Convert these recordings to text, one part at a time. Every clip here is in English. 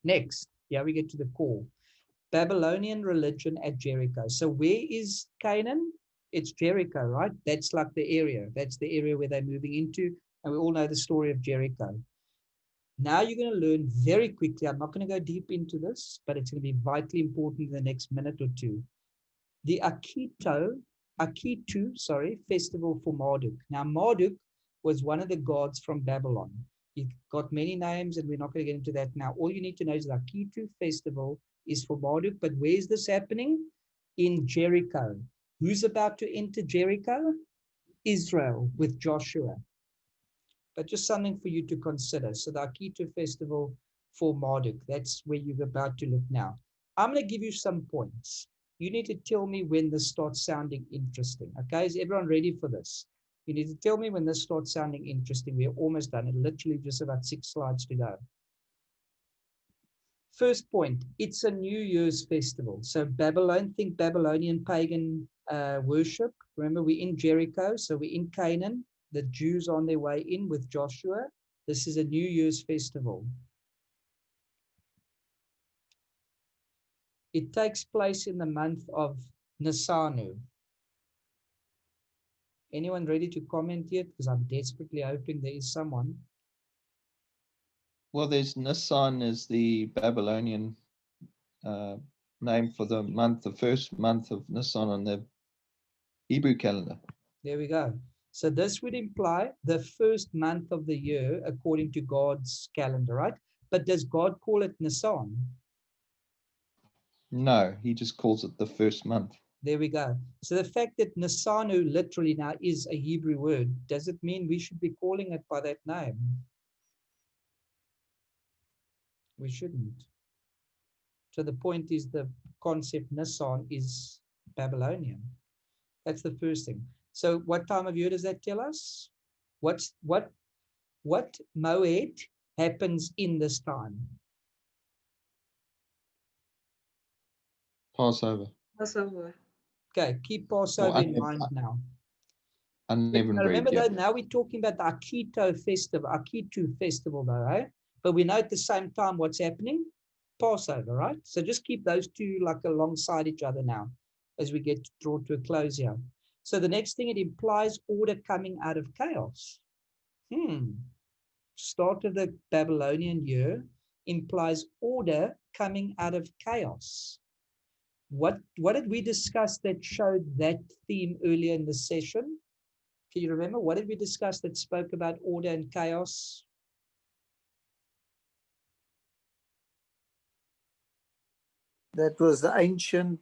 Next, here we get to the core. Babylonian religion at Jericho. So where is Canaan? It's Jericho, right? That's like the area. That's the area where they're moving into. And we all know the story of Jericho. Now you're going to learn very quickly. I'm not going to go deep into this, but it's going to be vitally important in the next minute or two. The Akitu festival for Marduk. Now Marduk was one of the gods from Babylon. He got many names, and we're not going to get into that now. All you need to know is the Akitu festival is for Marduk. But where is this happening? In Jericho. Who's about to enter Jericho? Israel with Joshua. But just something for you to consider. So the Akitu festival for Marduk, that's where you're about to look now. I'm going to give you some points. You need to tell me when this starts sounding interesting. Okay, is everyone ready for this? You need to tell me when this starts sounding interesting. We're almost done. It literally just about 6 slides to go. First point, it's a New Year's festival. So Babylon, think Babylonian pagan worship. Remember, we're in Jericho, so we're in Canaan. The Jews on their way in with Joshua. This is a New Year's festival. It takes place in the month of Nisanu. Anyone ready to comment yet? Because I'm desperately hoping there is someone. Well, there's Nisan is the Babylonian name for the month, the first month of Nisan on the Hebrew calendar. There we go. So this would imply the first month of the year according to God's calendar, right? But does God call it Nisan? No, he just calls it the first month. There we go. So the fact that Nisanu literally now is a Hebrew word, does it mean we should be calling it by that name? We shouldn't. So the point is the concept Nisan is Babylonian. That's the first thing. So what time of year does that tell us? What Moed happens in this time? Passover. Passover. Okay, keep Passover in mind now. Unleavened bread. Remember, Yeah. though, now we're talking about the Akitu festival, though, right? But we know at the same time what's happening? Passover, right? So just keep those two like alongside each other now as we get drawn to a close here. So the next thing, it implies order coming out of chaos. Start of the Babylonian year implies order coming out of chaos. What did we discuss that showed that theme earlier in the session? Can you remember? What did we discuss that spoke about order and chaos? That was the ancient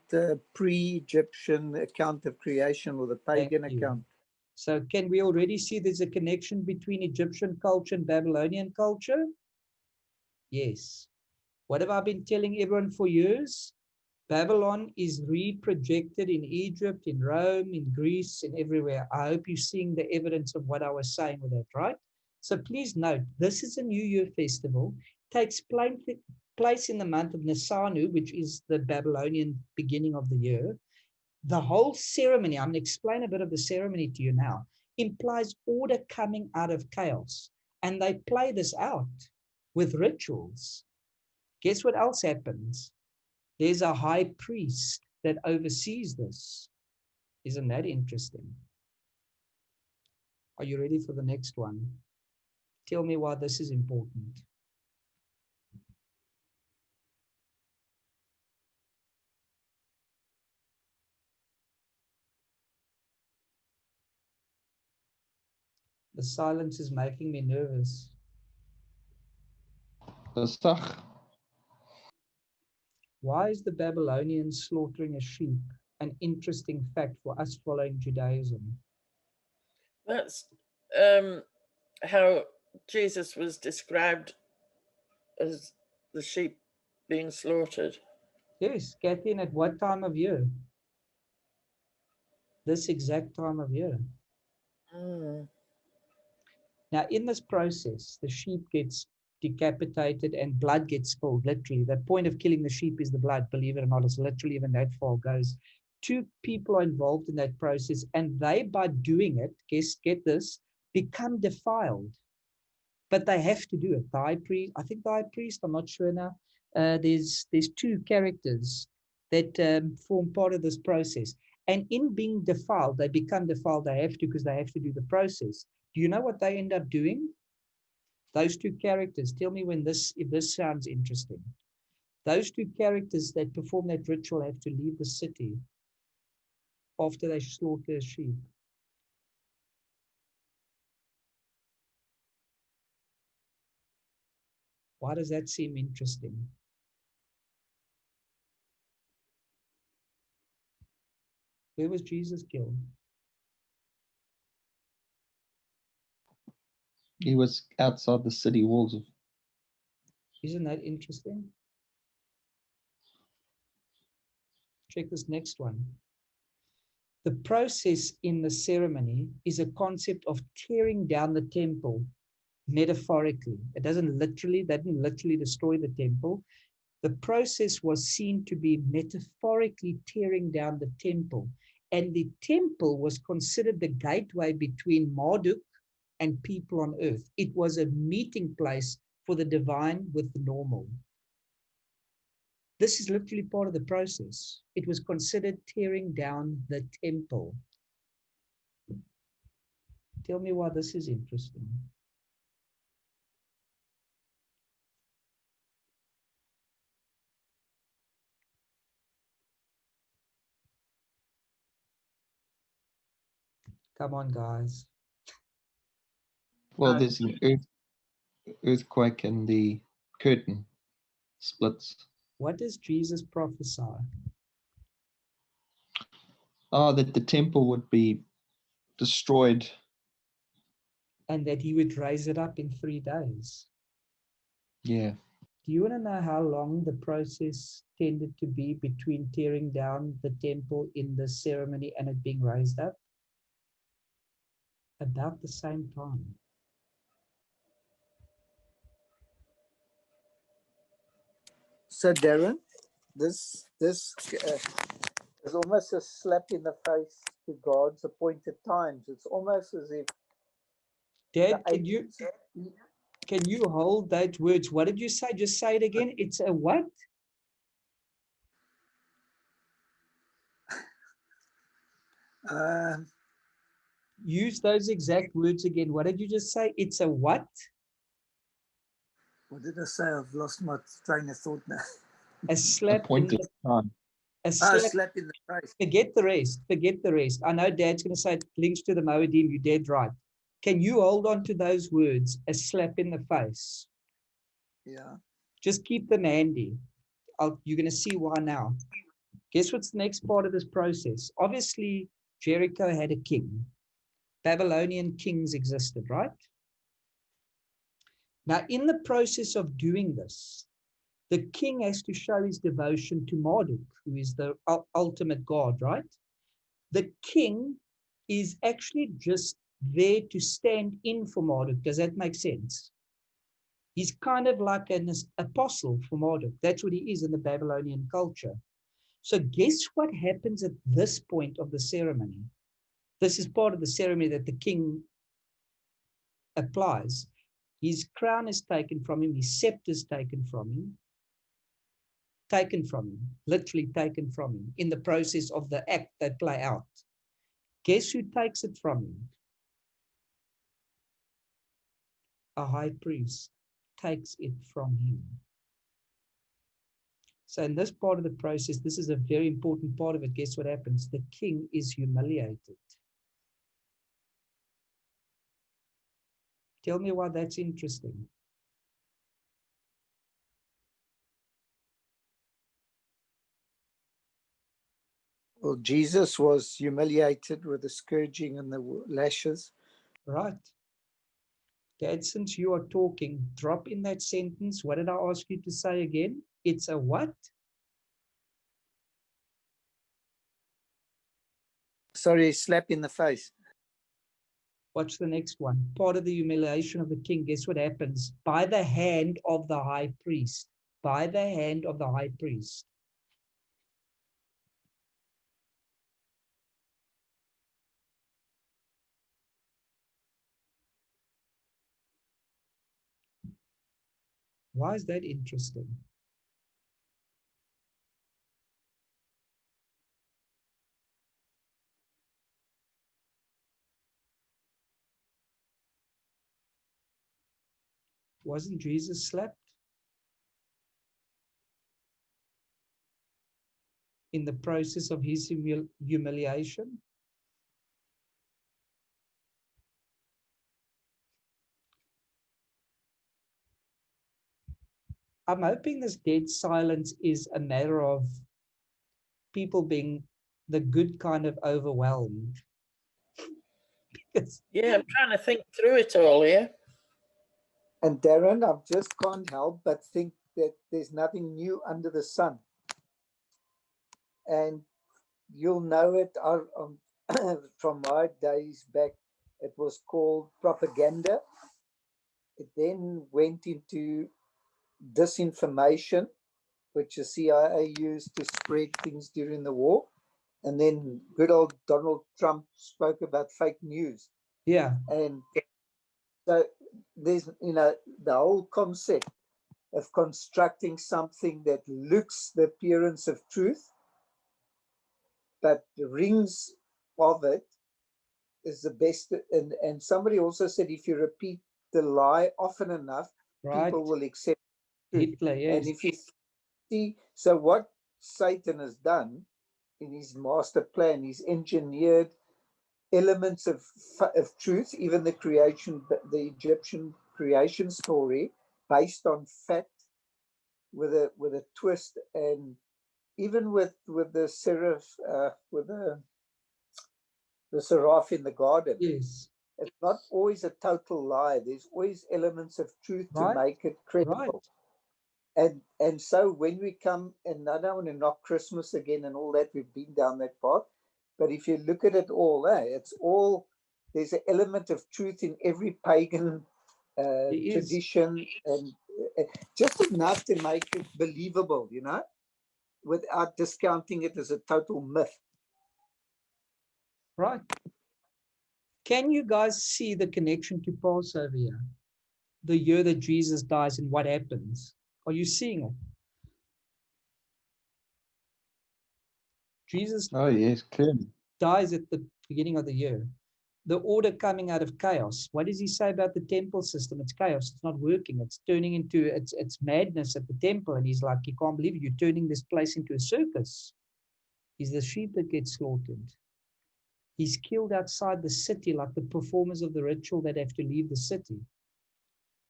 pre-Egyptian account of creation, or the pagan account. So can we already see there's a connection between Egyptian culture and Babylonian culture? Yes. What have I been telling everyone for years? Babylon is reprojected in Egypt, in Rome, in Greece, and everywhere. I hope you're seeing the evidence of what I was saying with that, right? So please note, this is a New Year festival. Takes place in the month of Nisanu, which is the Babylonian beginning of the year. The whole ceremony, I'm going to explain a bit of the ceremony to you now, implies order coming out of chaos. And they play this out with rituals. Guess what else happens? There's a high priest that oversees this. Isn't that interesting? Are you ready for the next one? Tell me why this is important. The silence is making me nervous. Why is the Babylonians slaughtering a sheep an interesting fact for us following Judaism? That's how Jesus was described as the sheep being slaughtered. Yes, Catherine, at what time of year? This exact time of year. Now, in this process, the sheep gets decapitated and blood gets spilled, literally. The point of killing the sheep is the blood, believe it or not. It's literally even that far goes. 2 people are involved in that process, and they, by doing it, get this, become defiled. But they have to do it. The high priest, I think the high priest, I'm not sure now, there's two characters that form part of this process. And in being defiled, they become defiled. They have to, because they have to do the process. Do you know what they end up doing? Those two characters. Tell me if this sounds interesting. Those two characters that perform that ritual have to leave the city after they slaughter a sheep. Why does that seem interesting? Where was Jesus killed? He was outside the city walls of. Isn't that interesting? Check this next one. The process in the ceremony is a concept of tearing down the temple metaphorically. It doesn't literally, they didn't literally destroy the temple. The process was seen to be metaphorically tearing down the temple. And the temple was considered the gateway between Marduk and people on earth. It was a meeting place for the divine with the normal. This is literally part of the process. It was considered tearing down the temple. Tell me why this is interesting. Come on, guys. Well, there's an earthquake and the curtain splits. What does Jesus prophesy? Oh, that the temple would be destroyed. And that he would raise it up in 3 days. Yeah. Do you want to know how long the process tended to be between tearing down the temple in the ceremony and it being raised up? About the same time. So Darren, this is almost a slap in the face to God's appointed times. It's almost as if Dad, the can you hold that words? What did you say? Just say it again. It's a what? Use those exact words again. What did you just say? It's a what? what did I say? I've lost my train of thought now. A slap in Appointed the, time. a Ah, slap. slap in the face. Forget the rest. Forget the rest. I know Dad's going to say it links to the Moedim. You're dead right. Can you hold on to those words? A slap in the face. Yeah. Just keep them handy. You're going to see why now. Guess what's the next part of this process? Obviously, Jericho had a king. Babylonian kings existed, right? Now, in the process of doing this, the king has to show his devotion to Marduk, who is the ultimate god, right? The king is actually just there to stand in for Marduk. Does that make sense? He's kind of like an apostle for Marduk. That's what he is in the Babylonian culture. So guess what happens at this point of the ceremony? This is part of the ceremony that the king applies. His crown is taken from him. His scepter is taken from him. Literally taken from him in the process of the act they play out. Guess who takes it from him? A high priest takes it from him. So in this part of the process, this is a very important part of it. Guess what happens? The king is humiliated. Tell me why that's interesting. Well, Jesus was humiliated with the scourging and the lashes. Right. Dad, since you are talking, drop in that sentence. What did I ask you to say again? It's a what? Sorry, slap in the face. Watch the next one. Part of the humiliation of the king. Guess what happens? By the hand of the high priest. By the hand of the high priest. Why is that interesting? Wasn't Jesus slapped in the process of his humiliation? I'm hoping this dead silence is a matter of people being the good kind of overwhelmed. Yeah, I'm trying to think through it all here. And Darren, I just can't help but think that there's nothing new under the sun. And you'll know it from my days back. It was called propaganda. It then went into disinformation, which the CIA used to spread things during the war. And then good old Donald Trump spoke about fake news. Yeah. And so there's, the whole concept of constructing something that looks the appearance of truth, but the rings of it is the best. And somebody also said if you repeat the lie often enough, Right. people will accept truth. Hitler, yes. And if you see, so what Satan has done in his master plan, he's engineered elements of truth, even the Egyptian creation story, based on fact, with a twist, and even with the seraph, with the seraph in the garden. Yes. It's not always a total lie. There's always elements of truth to Right. make it credible. Right. And so when we come, and I don't want to knock Christmas again and all that, we've been down that path, but if you look at it all, it's all, there's an element of truth in every pagan tradition, and just enough to make it believable, without discounting it as a total myth. Right. Can you guys see the connection to Passover here? The year that Jesus dies and what happens? Are you seeing it? Jesus Oh, yes, clearly. dies at the beginning of the year. The order coming out of chaos. What does he say about the temple system? It's chaos. It's not working. It's turning into it's madness at the temple. And he's like, you can't believe it. You're turning this place into a circus. He's the sheep that gets slaughtered. He's killed outside the city, like the performers of the ritual that have to leave the city.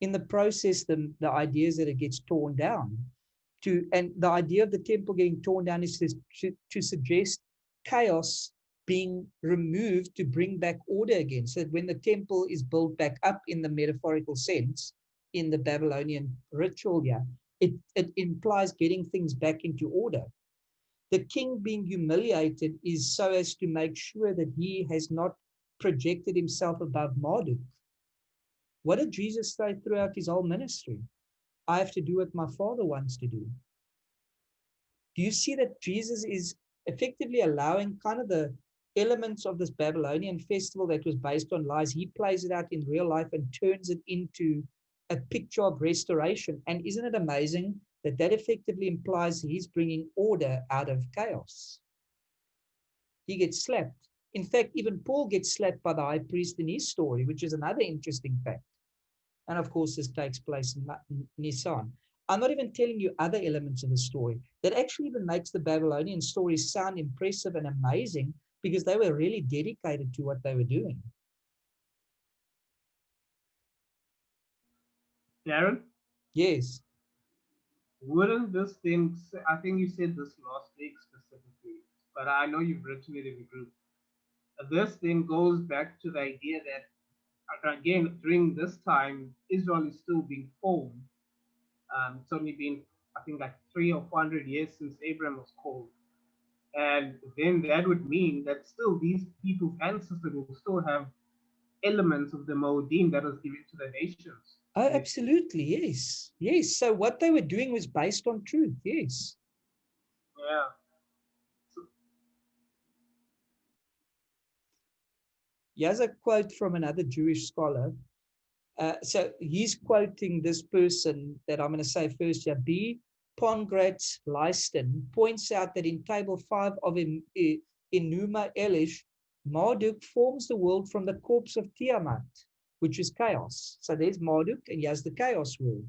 In the process, the idea is that it gets torn down. And the idea of the temple getting torn down is to suggest chaos being removed to bring back order again. So that when the temple is built back up in the metaphorical sense, in the Babylonian ritual, it implies getting things back into order. The king being humiliated is so as to make sure that he has not projected himself above Marduk. What did Jesus say throughout his whole ministry? I have to do what my Father wants to do. Do you see that Jesus is effectively allowing kind of the elements of this Babylonian festival that was based on lies? He plays it out in real life and turns it into a picture of restoration. And isn't it amazing that that effectively implies he's bringing order out of chaos? He gets slapped. In fact, even Paul gets slapped by the high priest in his story, which is another interesting fact. And of course, this takes place in Nisan. I'm not even telling you other elements of the story that actually even makes the Babylonian story sound impressive and amazing because they were really dedicated to what they were doing. Darren? Yes. Wouldn't this then, I think you said this last week specifically, but I know you've written it in the group. This then goes back to the idea that, again, during this time, Israel is still being formed. It's only been, I think, like 300 or 400 years since Abraham was called. And then that would mean that still these people's ancestors will still have elements of the Moedim that was given to the nations. Oh, absolutely. Yes. Yes. So what they were doing was based on truth. Yes. Yeah. Here's a quote from another Jewish scholar. So he's quoting this person that I'm going to say first here. B. Pongratz Leisten points out that in Table 5 of Enuma Elish, Marduk forms the world from the corpse of Tiamat, which is chaos. So there's Marduk, and here's the chaos word.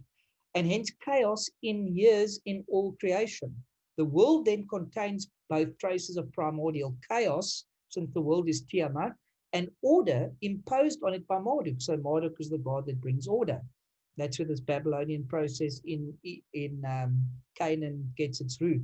And hence chaos inheres in all creation. The world then contains both traces of primordial chaos, since the world is Tiamat, and order imposed on it by Marduk. So Marduk is the god that brings order. That's where this Babylonian process in Canaan gets its root.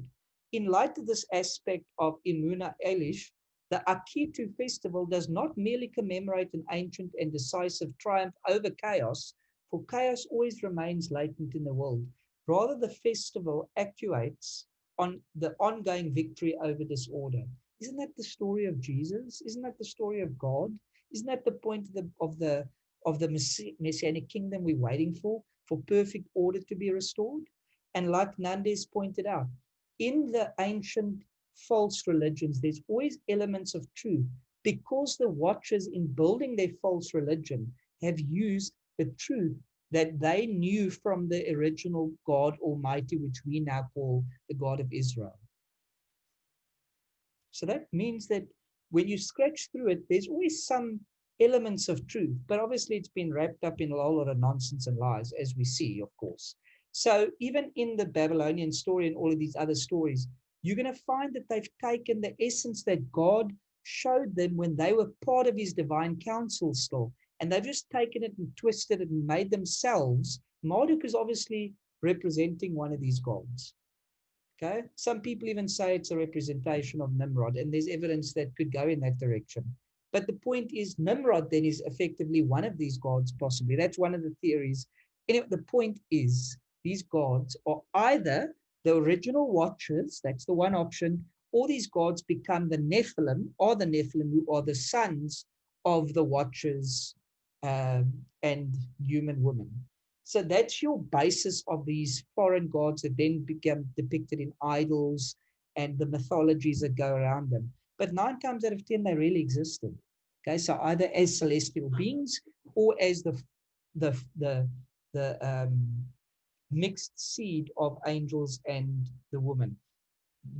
In light of this aspect of Imuna Elish, the Akitu festival does not merely commemorate an ancient and decisive triumph over chaos, for chaos always remains latent in the world. Rather, the festival actuates on the ongoing victory over disorder. Isn't that the story of Jesus? Isn't that the story of God? Isn't that the point of the Messianic kingdom we're waiting for perfect order to be restored? And like Nandes pointed out, in the ancient false religions, there's always elements of truth, because the watchers in building their false religion have used the truth that they knew from the original God Almighty, which we now call the God of Israel. So that means that when you scratch through it, there's always some elements of truth, but obviously it's been wrapped up in a whole lot of nonsense and lies, as we see, of course. So even in the Babylonian story and all of these other stories, you're going to find that they've taken the essence that God showed them when they were part of his divine counsel still, and they've just taken it and twisted it and made themselves. Marduk is obviously representing one of these gods. Okay, some people even say it's a representation of Nimrod, and there's evidence that could go in that direction. But the point is, Nimrod then is effectively one of these gods, possibly. That's one of the theories. Anyway, the point is, these gods are either the original watchers, that's the one option, or these gods become the Nephilim, who are the sons of the watchers and human women. So that's your basis of these foreign gods that then become depicted in idols and the mythologies that go around them. But 9 times out of 10, they really existed. Okay, so either as celestial beings or as the mixed seed of angels and the woman.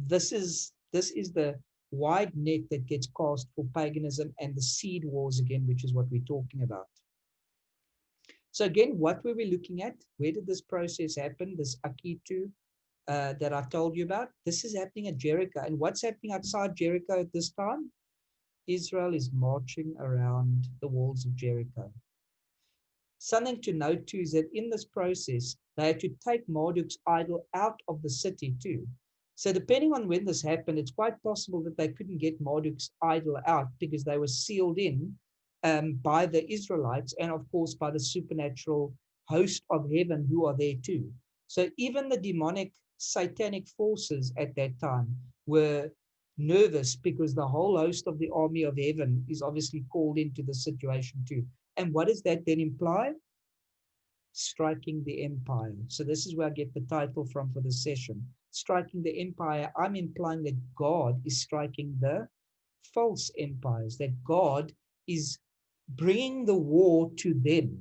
This is the wide net that gets cast for paganism and the seed wars again, which is what we're talking about. So again, what were we looking at? Where did this process happen? This Akitu that I told you about. This is happening at Jericho. And what's happening outside Jericho at this time? Israel is marching around the walls of Jericho. Something to note too is that in this process, they had to take Marduk's idol out of the city too. So depending on when this happened, it's quite possible that they couldn't get Marduk's idol out because they were sealed in by the Israelites and of course by the supernatural host of heaven who are there too. So even the demonic satanic forces at that time were nervous because the whole host of the army of heaven is obviously called into the situation too. And what does that then imply? Striking the empire. So this is where I get the title from for this session. Striking the empire, I'm implying that God is striking the false empires, that God is bringing the war to them.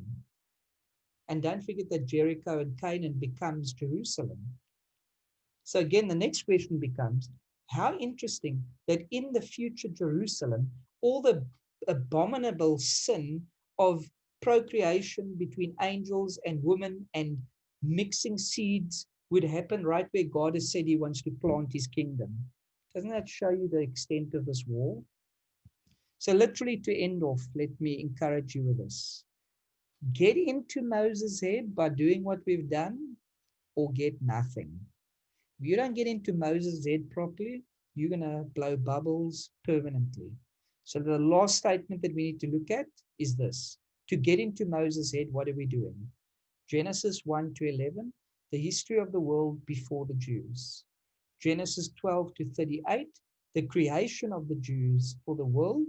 And don't forget that Jericho and Canaan becomes Jerusalem. So again, the next question becomes, how interesting that in the future Jerusalem, all the abominable sin of procreation between angels and women and mixing seeds would happen right where God has said he wants to plant his kingdom. Doesn't that show you the extent of this war? So literally to end off, let me encourage you with this. Get into Moses' head by doing what we've done or get nothing. If you don't get into Moses' head properly, you're going to blow bubbles permanently. So the last statement that we need to look at is this. To get into Moses' head, what are we doing? Genesis 1 to 11, the history of the world before the Jews. Genesis 12 to 38, the creation of the Jews for the world.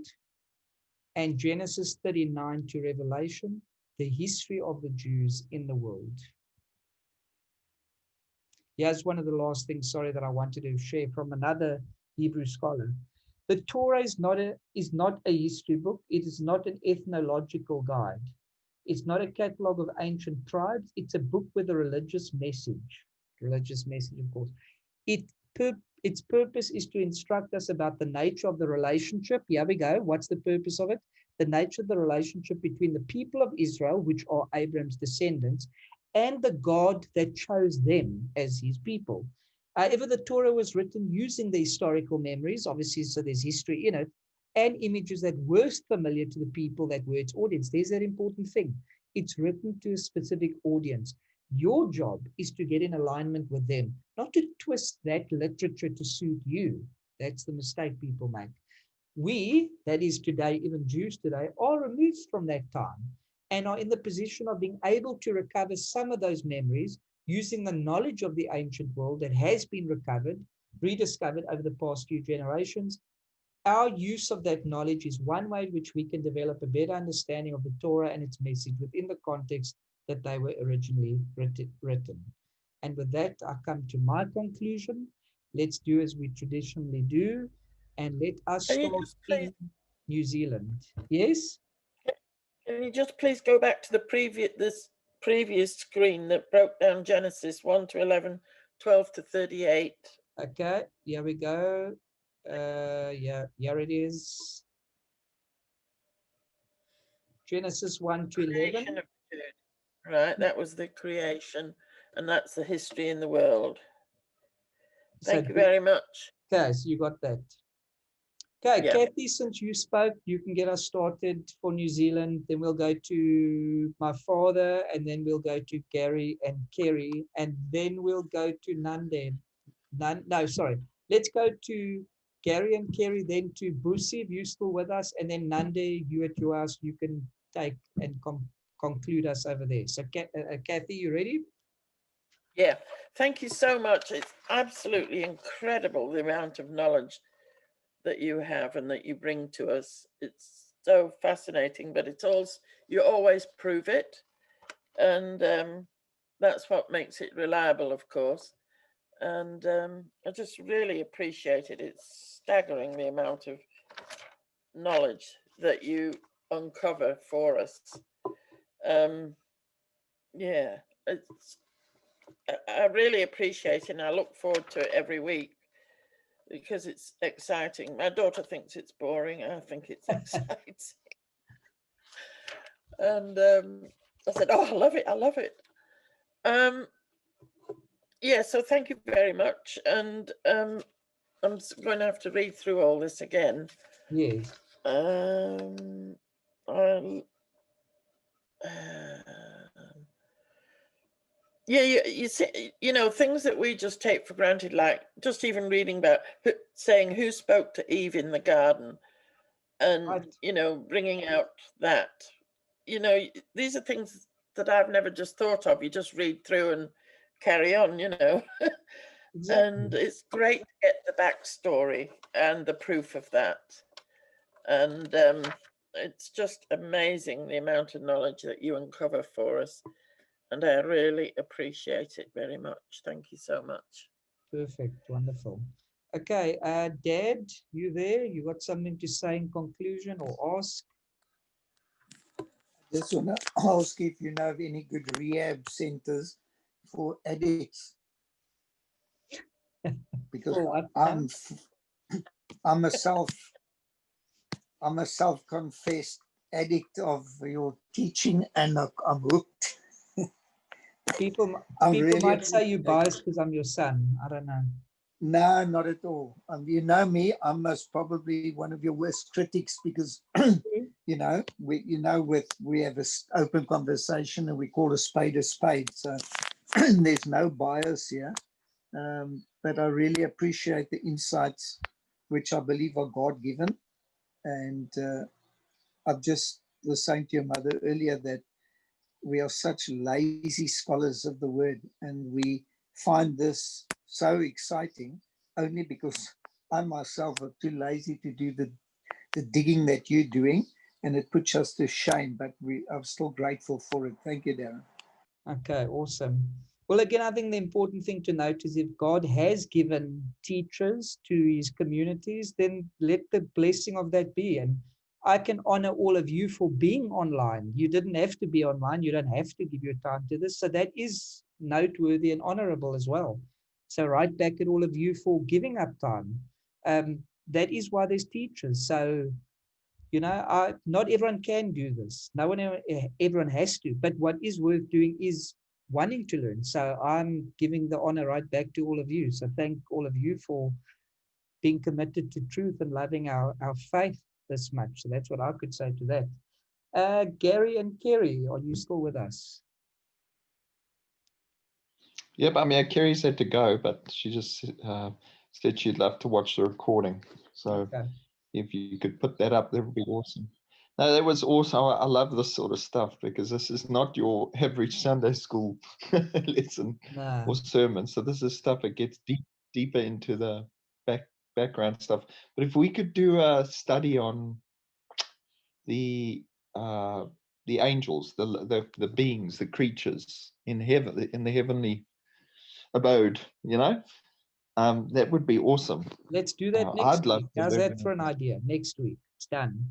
And Genesis 39 to Revelation, the history of the Jews in the world. Here's one of the last things, that I wanted to share from another Hebrew scholar. The Torah is not a history book. It is not an ethnological guide. It's not a catalog of ancient tribes. It's a book with a religious message. Religious message, of course. Its purpose is to instruct us about the nature of the relationship. Here we go. What's the purpose of it? the nature of the relationship between the people of Israel, which are Abraham's descendants, and the God that chose them as his people. However, the Torah was written using the historical memories, obviously, so there's history in it, and images that were familiar to the people that were its audience. There's that important thing. It's written to a specific audience. Your job is to get in alignment with them, not to twist that literature to suit you. That's the mistake people make. We, that is today, even Jews today, are removed from that time and are in the position of being able to recover some of those memories using the knowledge of the ancient world that has been rediscovered over the past few generations. Our use of that knowledge is one way in which we can develop a better understanding of the Torah and its message within the context that they were originally written. And with that, I come to my conclusion. Let's do as we traditionally do, and let us Can you start just please, in New Zealand. Yes? can you just please go back to the previous screen that broke down Genesis 1 to 11, 12 to 38? Okay, here we go. Yeah, here it is. Genesis 1 to 11. Creation of the church. Right, that was the creation, and that's the history in the world. Thank you very much. Okay, so you got that. Okay, Yeah. Kathy, since you spoke, you can get us started for New Zealand. Then we'll go to my father, and then we'll go to Gary and Kerry, and then we'll go to Nande. No, sorry. Let's go to Gary and Kerry, then to Busi, if you're still with us, and then Nande, you at your house, you can take and conclude us over there. So, Kathy, you ready? Yeah, thank you so much. It's absolutely incredible the amount of knowledge that you have and that you bring to us. It's so fascinating, but it's also, you always prove it. And that's what makes it reliable, of course. And I just really appreciate it. It's staggering the amount of knowledge that you uncover for us. Yeah, I really appreciate it, and I look forward to it every week because it's exciting. My daughter thinks it's boring. I think it's exciting. And I said, "Oh, I love it! I love it." Yeah, so thank you very much. And I'm going to have to read through all this again. Yes. Yeah, you see, things that we just take for granted, like just even reading about saying who spoke to Eve in the garden, and right. bringing out that, these are things that I've never just thought of. You just read through and carry on, Exactly. And it's great to get the backstory and the proof of that. And it's just amazing the amount of knowledge that you uncover for us. And I really appreciate it very much. Thank you so much. Perfect. Wonderful. Okay, Dad, you there? You got something to say in conclusion or ask? Just want to ask if you know of any good rehab centers for addicts. Because I'm a self-confessed addict of your teaching, and I'm hooked. People really might say you biased because I'm your son. I don't know. No, not at all. You know me. I'm most probably one of your worst critics because, we have an open conversation and we call a spade a spade. So there's no bias here. But I really appreciate the insights, which I believe are God-given. And I've just was saying to your mother earlier that we are such lazy scholars of the word, and we find this so exciting only because I myself are too lazy to do the digging that you're doing, and it puts us to shame, but I'm still grateful for it. Thank you, Darren. Okay, awesome. Well, again, I think the important thing to note is if God has given teachers to his communities, then let the blessing of that be. And I can honor all of you for being online. You didn't have to be online. You don't have to give your time to this. So that is noteworthy and honorable as well. So right back at all of you for giving up time. That is why there's teachers. So You know, not everyone can do this. No one, everyone has to. But what is worth doing is wanting to learn. So I'm giving the honor right back to all of you. So thank all of you for being committed to truth and loving our faith this much. So that's what I could say to that. Gary and Kerry, are you still with us? Yep, I mean, Kerry's had to go, but she just said she'd love to watch the recording. So Okay. if you could put that up, that would be awesome. No, that was awesome. I love this sort of stuff because this is not your average Sunday school lesson No. or sermon. So this is stuff that gets deeper into the background stuff. But if we could do a study on the angels, the beings, the creatures in heaven, in the heavenly abode, that would be awesome. Let's do that next I'd love week. to How's learn that for an idea? Next week. It's done.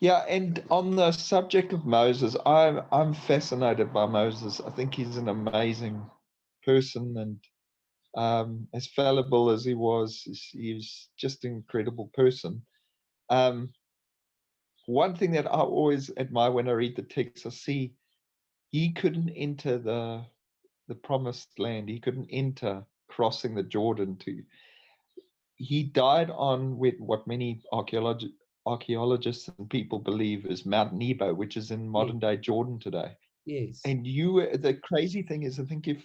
Yeah, and on the subject of Moses, I'm fascinated by Moses. I think he's an amazing person, and as fallible as he was, he's just an incredible person. One thing that I always admire when I read the text, I see he couldn't enter the promised land. He couldn't enter crossing the Jordan to. He died on with what many archaeologists and people believe is Mount Nebo, which is in modern day Jordan today. Yes. And the crazy thing is, I think if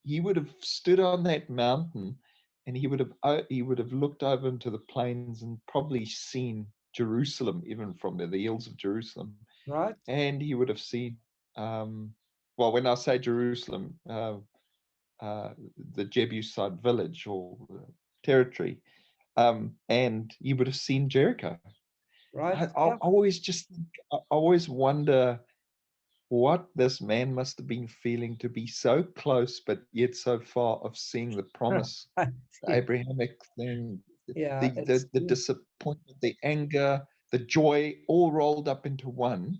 he would have stood on that mountain and he would have looked over into the plains and probably seen Jerusalem, even from the hills of Jerusalem. Right. And he would have seen, well, when I say Jerusalem, the Jebusite village or territory, and you would have seen Jericho. Right. I always wonder what this man must have been feeling to be so close, but yet so far of seeing the promise, the Abrahamic thing, Yeah, the disappointment, the anger, the joy, all rolled up into one.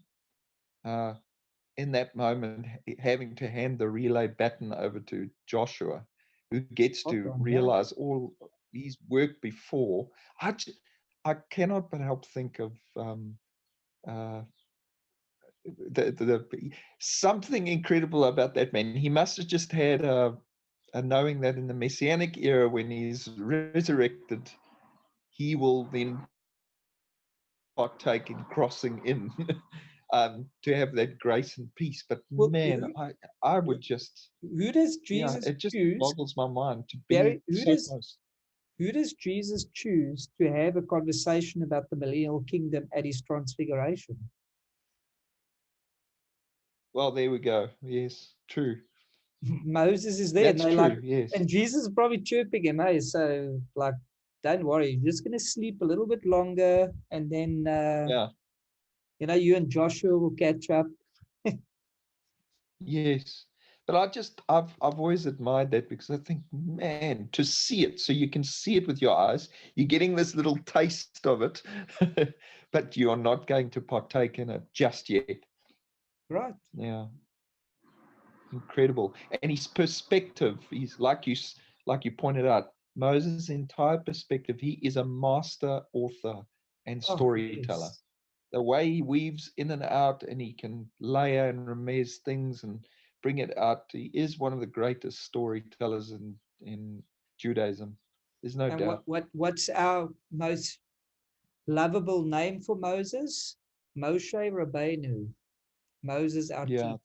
In that moment, having to hand the relay baton over to Joshua, who gets to realize all his work before. I cannot but help think of something incredible about that man. He must have just had a knowing that in the Messianic era, when he's resurrected, he will then partake in crossing in to have that grace and peace. But man, I would just, who does Jesus it just choose? boggles my mind to be Gary, so close. Who does Jesus choose to have a conversation about the millennial kingdom at his transfiguration? Well, there we go. Yes, true. Moses is there. That's and true. Yes. And Jesus is probably chirping him, hey? So, like, don't worry, you're just going to sleep a little bit longer, and then, you and Joshua will catch up. Yes. But I've always admired that, because I think, man, to see it, so you can see it with your eyes, you're getting this little taste of it, but you're not going to partake in it just yet. Right. Yeah. Incredible. And his perspective, he's like you pointed out, Moses' entire perspective, he is a master author and storyteller. Yes. The way he weaves in and out, and he can layer and remaze things and bring it out. He is one of the greatest storytellers in Judaism. There's no doubt. What's our most lovable name for Moses? Moshe Rabbeinu. Moses, our teacher.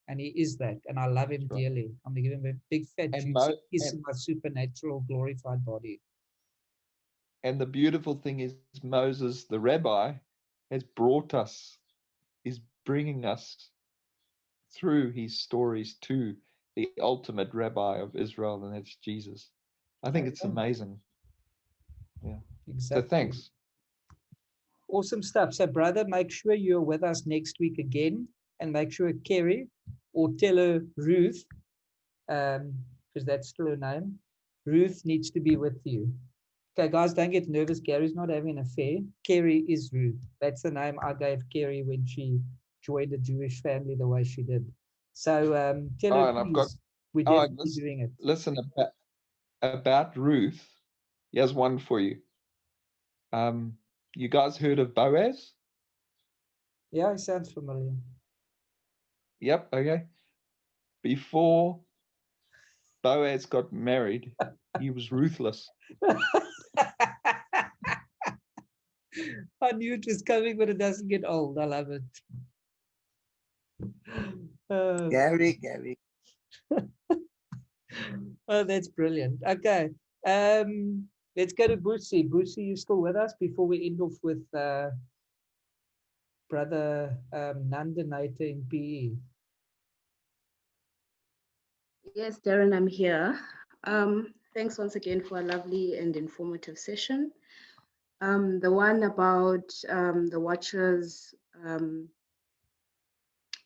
And he is that. And I love him dearly. I'm going to give him a big fat juicy kiss in my supernatural glorified body. And the beautiful thing is, Moses, the rabbi, is bringing us through his stories to the ultimate rabbi of Israel, and that's Jesus. I think it's amazing. Yeah. Exactly. So thanks. Awesome stuff. So, brother, make sure you're with us next week again, and make sure Kerry, or tell her Ruth, because that's still her name, Ruth needs to be with you. Okay, guys, don't get nervous. Gary's not having an affair. Kerry is Ruth. That's the name I gave Kerry when she joined the Jewish family the way she did. So tell her, please, we're definitely doing it. Listen, about Ruth, here's one for you. You guys heard of Boaz? Yeah, it sounds familiar. Yep. Okay. Before Boaz got married, he was ruthless. I knew it was coming, but it doesn't get old. I love it. Gary. Oh, that's brilliant. Okay. Let's go to Boosie. Boosie, you still with us before we end off with brother Nandanator in PE? Yes, Darren, I'm here. Thanks once again for a lovely and informative session. The one about the watchers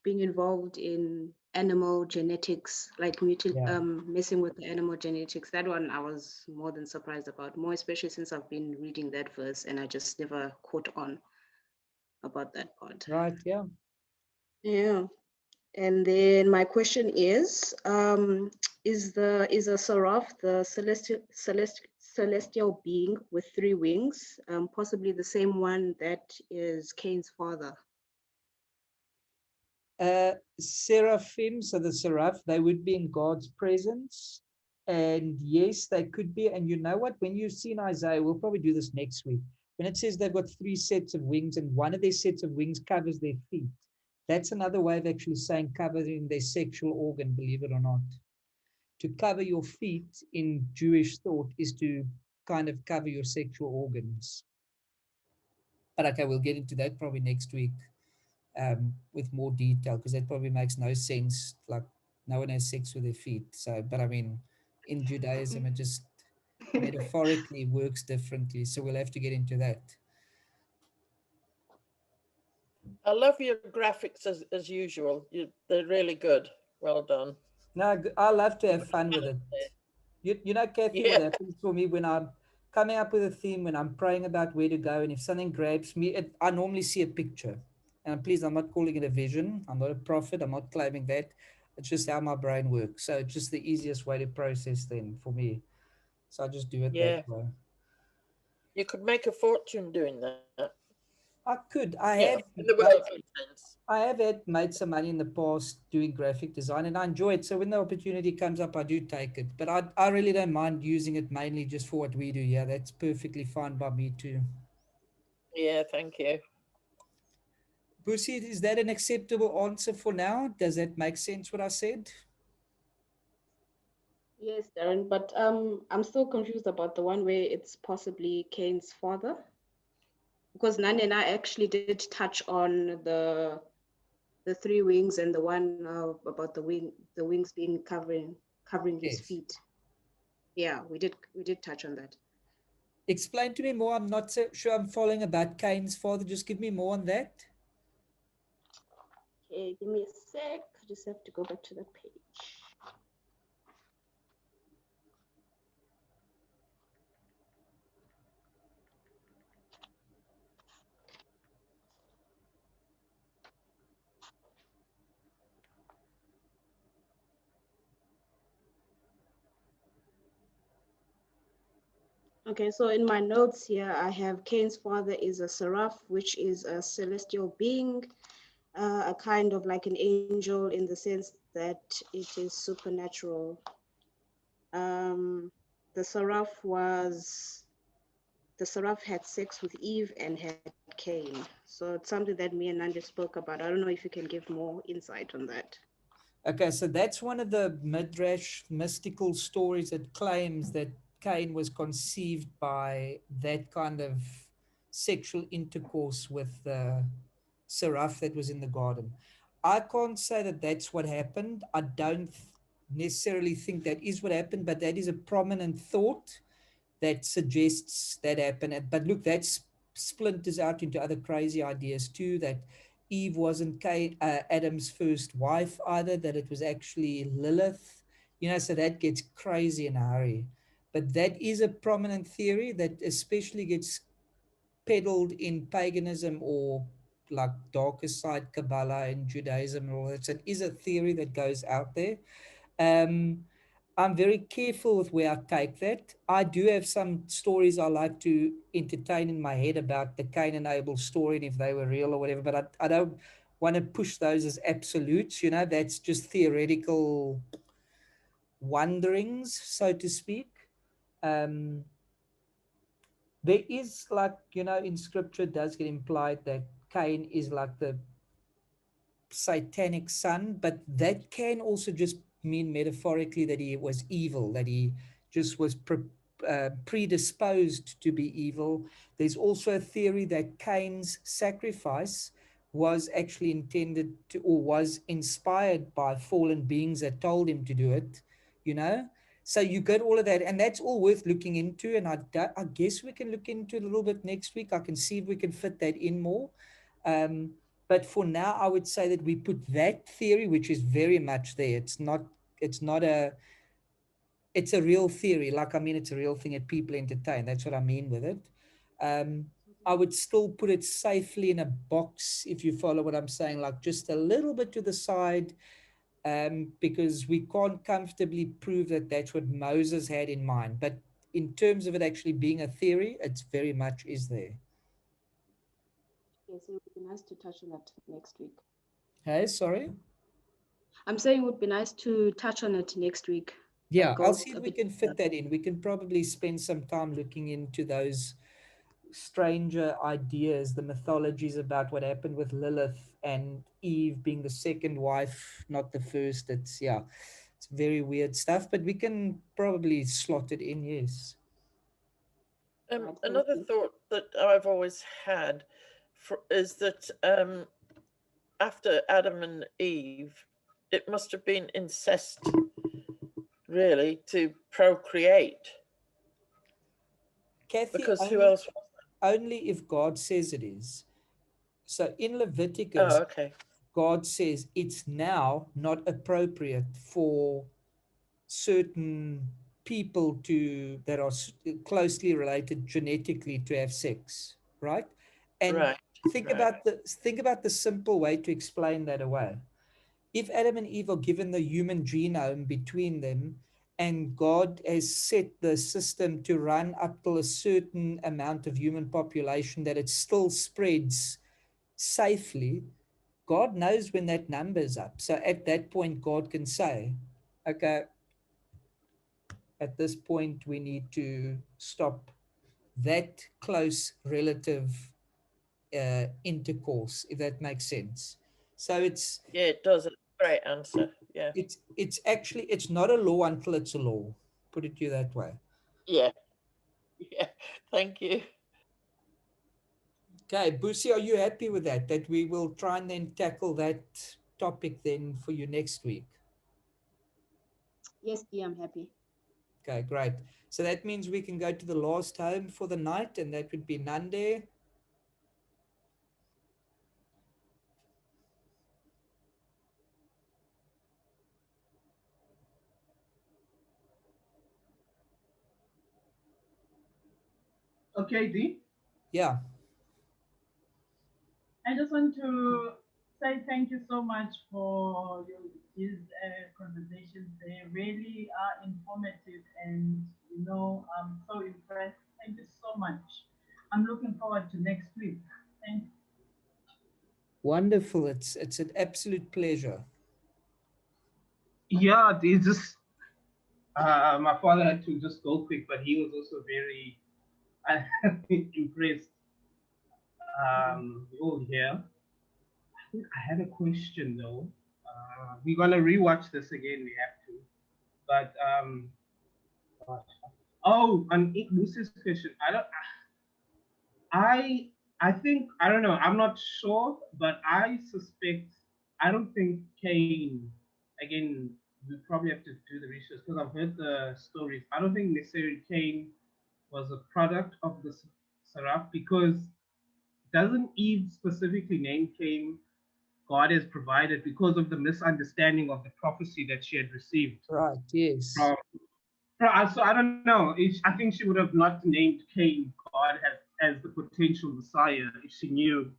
being involved in animal genetics, like messing with the animal genetics, that one I was more than surprised about, more especially since I've been reading that verse and I just never caught on about that part. Right, yeah. Yeah. And then my question is a seraph the celestial being with three wings, possibly the same one that is Cain's father? Seraphim, so the seraph, they would be in God's presence. And yes, they could be. And you know what? When you see in Isaiah, we'll probably do this next week. When it says they've got three sets of wings and one of their sets of wings covers their feet, that's another way of actually saying covering their sexual organ, believe it or not. To cover your feet in Jewish thought is to kind of cover your sexual organs. But okay, we'll get into that probably next week. With more detail, because that probably makes no sense. Like no one has sex with their feet. So, but I mean, in Judaism, it just metaphorically works differently. So we'll have to get into that. I love your graphics as usual. They're really good. Well done. No, I love to have fun with it. You know, Kathy, what Yeah. happens for me when I'm coming up with a theme, when I'm praying about where to go, and if something grabs me, I normally see a picture. And please, I'm not calling it a vision. I'm not a prophet. I'm not claiming that. It's just how my brain works. So it's just the easiest way to process them for me. So I just do it that Yeah. way. You could make a fortune doing that. I could. Yeah. In the worldly sense. I have made some money in the past doing graphic design, and I enjoy it. So when the opportunity comes up, I do take it. But I really don't mind using it mainly just for what we do. Yeah, that's perfectly fine by me too. Yeah, thank you. Busi, is that an acceptable answer for now? Does that make sense what I said? Yes, Darren, but I'm still confused about the one where it's possibly Cain's father, because Nani and I actually did touch on the three wings and the one about the wings being covering his Yes. feet. Yeah, we did touch on that. Explain to me more. I'm not so sure I'm following about Cain's father. Just give me more on that. Okay, give me a sec. I just have to go back to that page. Okay, so in my notes here, I have Cain's father is a seraph, which is a celestial being, a kind of like an angel in the sense that it is supernatural. The seraph had sex with Eve and had Cain. So it's something that me and Nanda spoke about. I don't know if you can give more insight on that. Okay, so that's one of the Midrash mystical stories that claims that Cain was conceived by that kind of sexual intercourse with the seraph that was in the garden. I can't say that that's what happened. I don't necessarily think that is what happened, but that is a prominent thought that suggests that happened. But look, that's splinters out into other crazy ideas too, that Eve wasn't Adam's first wife either, that it was actually Lilith, so that gets crazy in a hurry. But that is a prominent theory that especially gets peddled in paganism or like darker side Kabbalah and Judaism and all that. So it is a theory that goes out there. Um, I'm very careful with where I take that. I do have some stories I like to entertain in my head about the Cain and Abel story and if they were real or whatever, but I don't want to push those as absolutes. That's just theoretical wonderings, so to speak. Um, there is, like, in scripture, it does get implied that Cain is like the satanic son, but that can also just mean metaphorically that he was evil, that he just was predisposed to be evil. There's also a theory that Cain's sacrifice was actually intended to, or was inspired by fallen beings that told him to do it, you know? So you get all of that, and that's all worth looking into. And I guess we can look into it a little bit next week. I can see if we can fit that in more. But for now, I would say that we put that theory, which is very much there. It's a real theory. Like, I mean, it's a real thing that people entertain. That's what I mean with it. I would still put it safely in a box, if you follow what I'm saying, like just a little bit to the side, because we can't comfortably prove that that's what Moses had in mind. But in terms of it actually being a theory, it's very much is there. Yes, it would be nice to touch on that next week. Hey, sorry? I'm saying it would be nice to touch on it next week. Yeah, Like I'll go see if a we bit can fit that in. We can probably spend some time looking into those stranger ideas, the mythologies about what happened with Lilith and Eve being the second wife, not the first. It's very weird stuff, but we can probably slot it in, yes. Right, thank Another you. thought that I've always had is that after Adam and Eve, it must have been incest, really, to procreate. Kathy, Because who else? only if God says it is. So in Leviticus, Oh, okay. God says it's now not appropriate for certain people that are closely related genetically to have sex, right? And Right. think Right. about the simple way to explain that away. If Adam and Eve are given the human genome between them, and God has set the system to run up to a certain amount of human population that it still spreads safely, God knows when that number's up. So at that point, God can say, okay, at this point, we need to stop that close relative intercourse, if that makes sense. So Yeah, it does. It's a great answer. Yeah. it's not a law until it's a law. Put it to you that way. Yeah. Yeah. Thank you. Okay, Busi, are you happy with that? That we will try and then tackle that topic then for you next week. Yes, dear, I'm happy. Okay, great. So that means we can go to the last home for the night, and that would be Nande. Okay, D. Yeah. I just want to say thank you so much for these conversations. They really are informative, and I'm so impressed. Thank you so much. I'm looking forward to next week. Thanks. Wonderful. It's an absolute pleasure. Yeah, they just my father had to just go quick, but he was also very impressed. Oh yeah. I think I had a question though. We're gonna rewatch this again. We have to, but gosh. Oh, on Lucy's question, I I think I don't know. I'm not sure, but I suspect. I don't think Kane. Again, we probably have to do the research because I've heard the stories. I don't think necessarily Kane was a product of the Seraph because doesn't Eve specifically name Cain God has provided because of the misunderstanding of the prophecy that she had received Right. Yes. from. So I don't know. I think she would have not named Cain God as the potential Messiah if she knew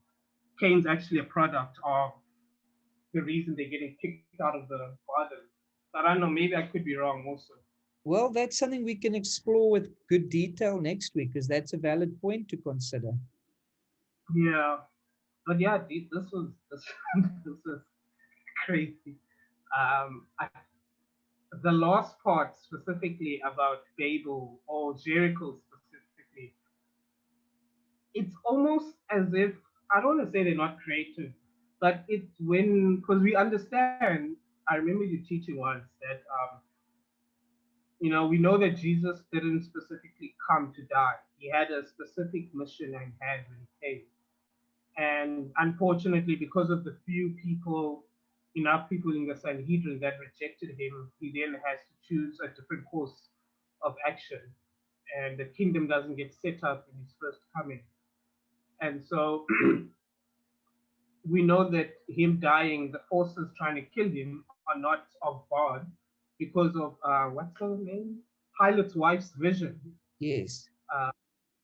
Cain's actually a product of the reason they're getting kicked out of the garden. I don't know. Maybe I could be wrong also. Well, that's something we can explore with good detail next week, because that's a valid point to consider. Yeah, but yeah, this, this was crazy. The last part specifically about Babel or Jericho specifically, it's almost as if, I don't want to say they're not creative, but it's when, because we understand. I remember you teaching once that we know that Jesus didn't specifically come to die. He had a specific mission and had when he came. And unfortunately, because of the few people, enough people in the Sanhedrin that rejected him, he then has to choose a different course of action. And the kingdom doesn't get set up in his first coming. And so we know that him dying, the forces trying to kill him are not of God because of, what's her name? Pilate's wife's vision. Yes. Uh,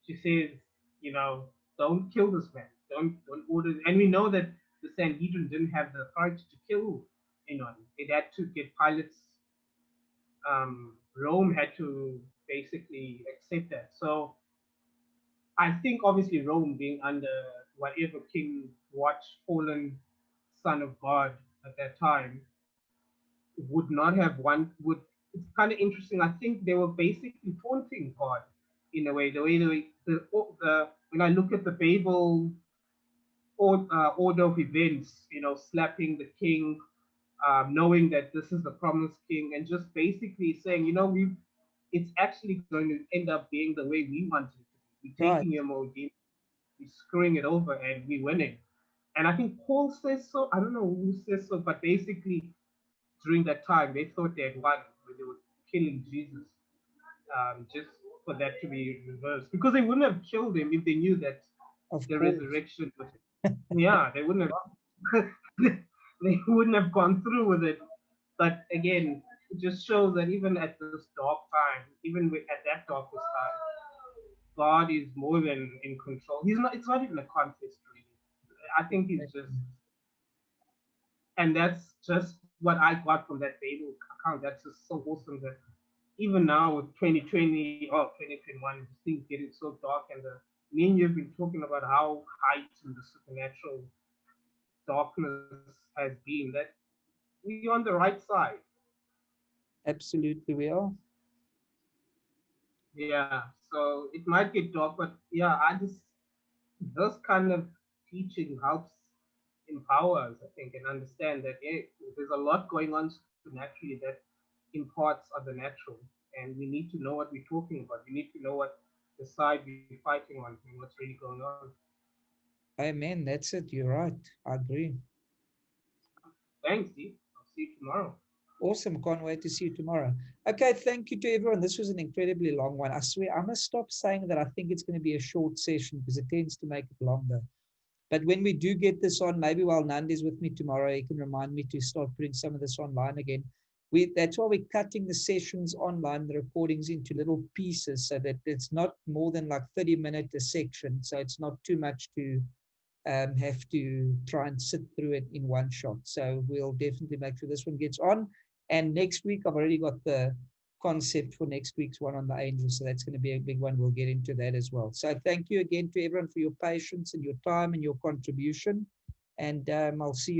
she says, you know, don't kill this man. Don't order. And we know that the Sanhedrin didn't have the authority to kill anyone. It had to get Pilate's. Rome had to basically accept that. So I think obviously Rome being under whatever king, what fallen son of God at that time, would not have one. Would It's kind of interesting. I think they were basically taunting God in a way. The when I look at the Babel order of events, slapping the king, knowing that this is the promised king, and just basically saying, it's actually going to end up being the way we want it to be. We're Right. taking your Modin, we're screwing it over, and we're winning. And I think Paul says so. I don't know who says so, but basically during that time they thought they had won when they were killing Jesus, just for that to be reversed, because they wouldn't have killed him if they knew that Of the course. resurrection was. Yeah, they wouldn't have. They wouldn't have gone through with it. But again, it just shows that even at this dark time, even at that darkest time, God is more than in control. He's not. It's not even a contest, really. I think he's just, and that's just what I got from that Babel account. That's just so awesome that even now with 2020 or 2021, things getting so dark, and me and you've been talking about how heightened the supernatural darkness has been. That we're on the right side. Absolutely, we are. Yeah. So it might get dark, but yeah, I just, this kind of teaching helps empower us, I think, and understand that, yeah, there's a lot going on supernaturally that imparts of the natural, and we need to know what we're talking about. We need to know what the side we're fighting on and what's really going on. Amen. That's it. You're right. I agree. Thanks, Steve. I'll see you tomorrow. Awesome. Can't wait to see you tomorrow. Okay. Thank you to everyone. This was an incredibly long one. I swear, I must stop saying that I think it's going to be a short session, because it tends to make it longer. But when we do get this on, maybe while Nandi's with me tomorrow, he can remind me to start putting some of this online again. That's why we're cutting the sessions online, the recordings, into little pieces, so that it's not more than like 30-minute a section. So it's not too much to have to try and sit through it in one shot. So we'll definitely make sure this one gets on. And next week, I've already got the concept for next week's one on the angels. So that's going to be a big one. We'll get into that as well. So thank you again to everyone for your patience and your time and your contribution. And I'll see you.